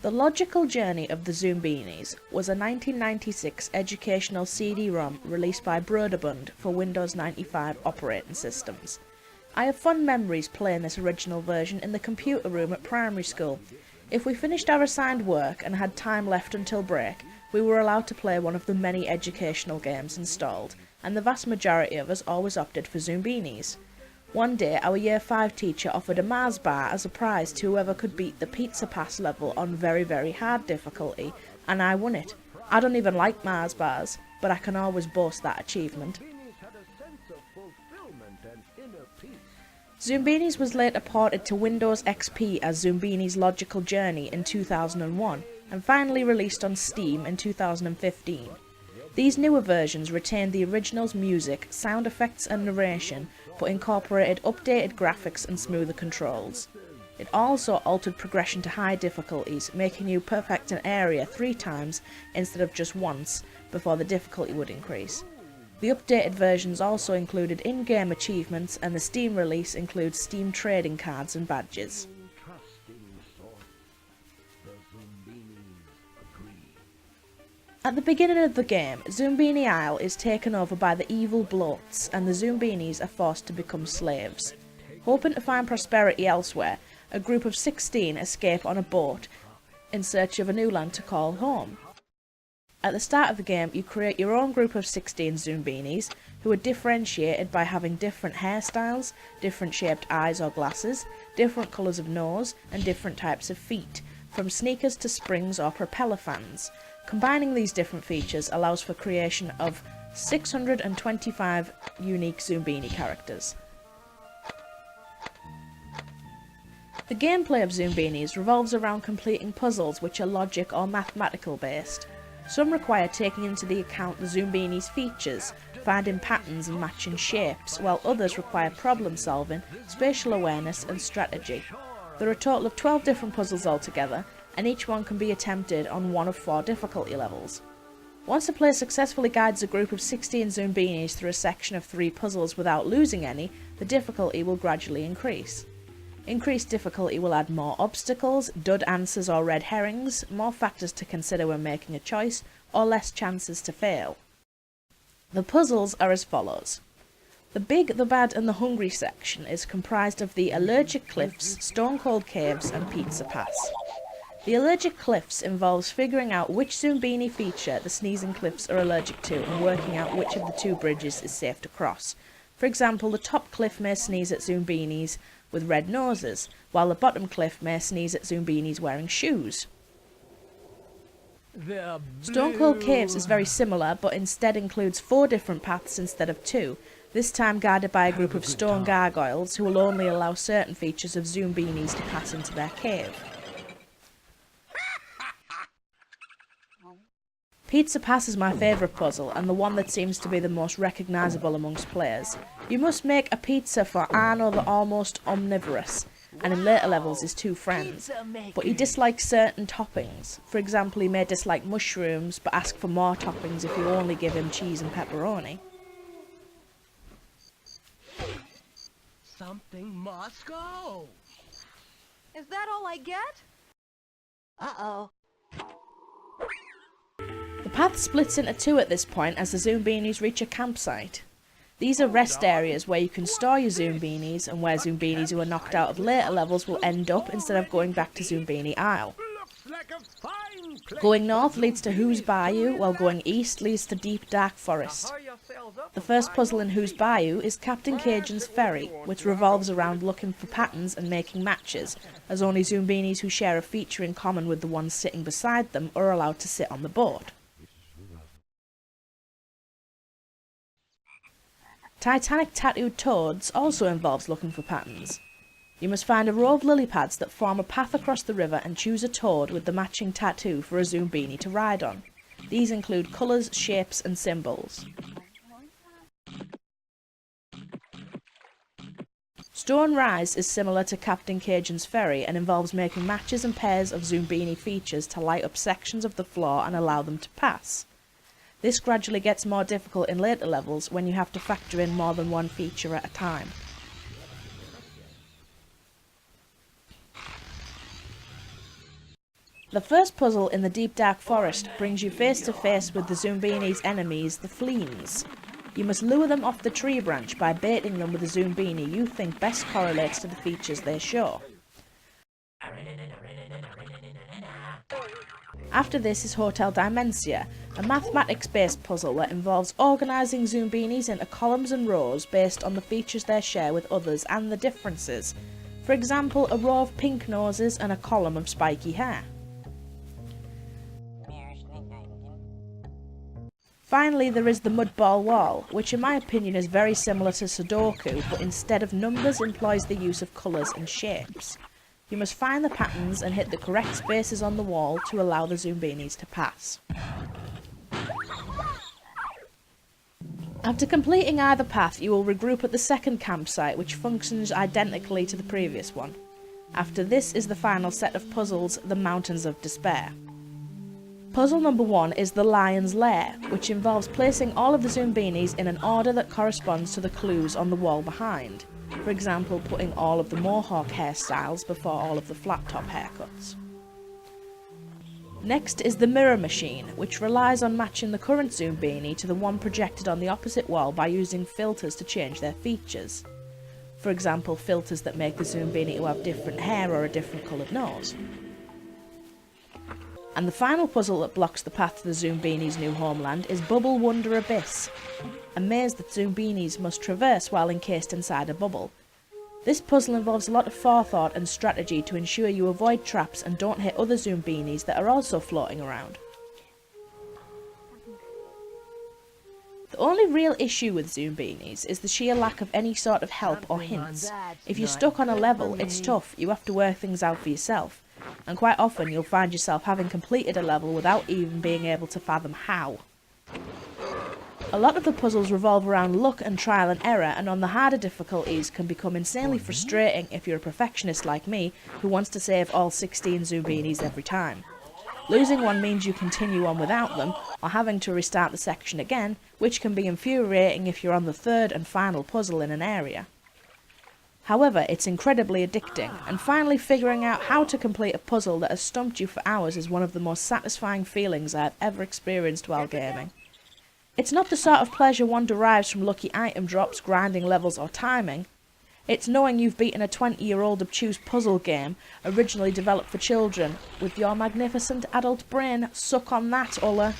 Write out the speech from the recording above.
The Logical Journey of the Zoombinis was a 1996 educational CD-ROM released by Broderbund for Windows 95 operating systems. I have fond memories playing this original version in the computer room at primary school. If we finished our assigned work and had time left until break, we were allowed to play one of the many educational games installed, and the vast majority of us always opted for Zoombinis. One day, our Year 5 teacher offered a Mars bar as a prize to whoever could beat the Pizza Pass level on very, very hard difficulty, and I won it. I don't even like Mars bars, but I can always boast that achievement. Zoombinis was later ported to Windows XP as Zoombinis Logical Journey in 2001, and finally released on Steam in 2015. These newer versions retained the original's music, sound effects and narration, but incorporated updated graphics and smoother controls. It also altered progression to high difficulties, making you perfect an area 3 times instead of just once before the difficulty would increase. The updated versions also included in-game achievements, and the Steam release includes Steam trading cards and badges. At the beginning of the game, Zoombini Isle is taken over by the evil bloats, and the Zoombinis are forced to become slaves. Hoping to find prosperity elsewhere, a group of 16 escape on a boat in search of a new land to call home. At the start of the game, you create your own group of 16 Zoombinis, who are differentiated by having different hairstyles, different shaped eyes or glasses, different colours of nose, and different types of feet, from sneakers to springs or propeller fans. Combining these different features allows for creation of 625 unique Zoombini characters. The gameplay of Zoombinis revolves around completing puzzles which are logic or mathematical based. Some require taking into the account the Zoombinis' features, finding patterns and matching shapes, while others require problem solving, spatial awareness and strategy. There are a total of 12 different puzzles altogether, and each one can be attempted on one of 4 difficulty levels. Once a player successfully guides a group of 16 Zoombinis through a section of 3 puzzles without losing any, the difficulty will gradually increase. Increased difficulty will add more obstacles, dud answers or red herrings, more factors to consider when making a choice, or less chances to fail. The puzzles are as follows. The Big, the Bad and the Hungry section is comprised of the Allergic Cliffs, Stone Cold Caves and Pizza Pass. The Allergic Cliffs involves figuring out which Zoombini feature the Sneezing Cliffs are allergic to and working out which of the 2 bridges is safe to cross. For example, the top cliff may sneeze at Zoombinis with red noses, while the bottom cliff may sneeze at Zoombinis wearing shoes. Stone Cold Caves is very similar, but instead includes 4 different paths instead of 2, this time guided by a group of stone gargoyles who will only allow certain features of Zoombinis to pass into their cave. Pizza Pass is my favourite puzzle, and the one that seems to be the most recognisable amongst players. You must make a pizza for Arno the almost omnivorous, and in later levels his 2 friends, but he dislikes certain toppings. For example, he may dislike mushrooms, but ask for more toppings if you only give him cheese and pepperoni. Something must go! Is that all I get? Uh-oh. The path splits into 2 at this point as the Zoombinis reach a campsite. These are rest areas where you can store your Zoombinis, and where Zoombinis who are knocked out of later levels will end up instead of going back to Zoombini Isle. Going north leads to Who's Bayou, while going east leads to Deep Dark Forest. The first puzzle in Who's Bayou is Captain Cajun's Ferry, which revolves around looking for patterns and making matches, as only Zoombinis who share a feature in common with the ones sitting beside them are allowed to sit on the boat. Titanic Tattooed Toads also involves looking for patterns. You must find a row of lily pads that form a path across the river and choose a toad with the matching tattoo for a Zoombini to ride on. These include colours, shapes and symbols. Stone Rise is similar to Captain Cajun's Ferry and involves making matches and pairs of Zoombini features to light up sections of the floor and allow them to pass. This gradually gets more difficult in later levels when you have to factor in more than one feature at a time. The first puzzle in the deep dark forest brings you face to face with the Zoombinis' enemies, the fleens. You must lure them off the tree branch by baiting them with a Zoombini you think best correlates to the features they show. After this is Hotel Dimensia, a mathematics-based puzzle that involves organising Zoombinis into columns and rows based on the features they share with others and the differences. For example, a row of pink noses and a column of spiky hair. Finally, there is the mudball wall, which in my opinion is very similar to Sudoku, but instead of numbers employs the use of colours and shapes. You must find the patterns and hit the correct spaces on the wall to allow the Zoombinis to pass. After completing either path, you will regroup at the second campsite, which functions identically to the previous one. After this is the final set of puzzles, the Mountains of Despair. Puzzle number 1 is the Lion's Lair, which involves placing all of the Zoombinis in an order that corresponds to the clues on the wall behind. For example, putting all of the mohawk hairstyles before all of the flat top haircuts. Next is the Mirror Machine, which relies on matching the current Zoombini to the one projected on the opposite wall by using filters to change their features. For example, filters that make the Zoombini to have different hair or a different coloured nose. And the final puzzle that blocks the path to the Zoombini's new homeland is Bubble Wonder Abyss, a maze that Zoombinis must traverse while encased inside a bubble. This puzzle involves a lot of forethought and strategy to ensure you avoid traps and don't hit other Zoombinis that are also floating around. The only real issue with Zoombinis is the sheer lack of any sort of help or hints. If you're stuck on a level, it's tough, you have to work things out for yourself. And quite often you'll find yourself having completed a level without even being able to fathom how. A lot of the puzzles revolve around luck and trial and error, and on the harder difficulties can become insanely frustrating if you're a perfectionist like me who wants to save all 16 Zoombinis every time. Losing one means you continue on without them, or having to restart the section again, which can be infuriating if you're on the third and final puzzle in an area. However, it's incredibly addicting, and finally figuring out how to complete a puzzle that has stumped you for hours is one of the most satisfying feelings I have ever experienced while gaming. It's not the sort of pleasure one derives from lucky item drops, grinding levels or timing. It's knowing you've beaten a 20-year-old obtuse puzzle game, originally developed for children, with your magnificent adult brain. Suck on that, Ulla.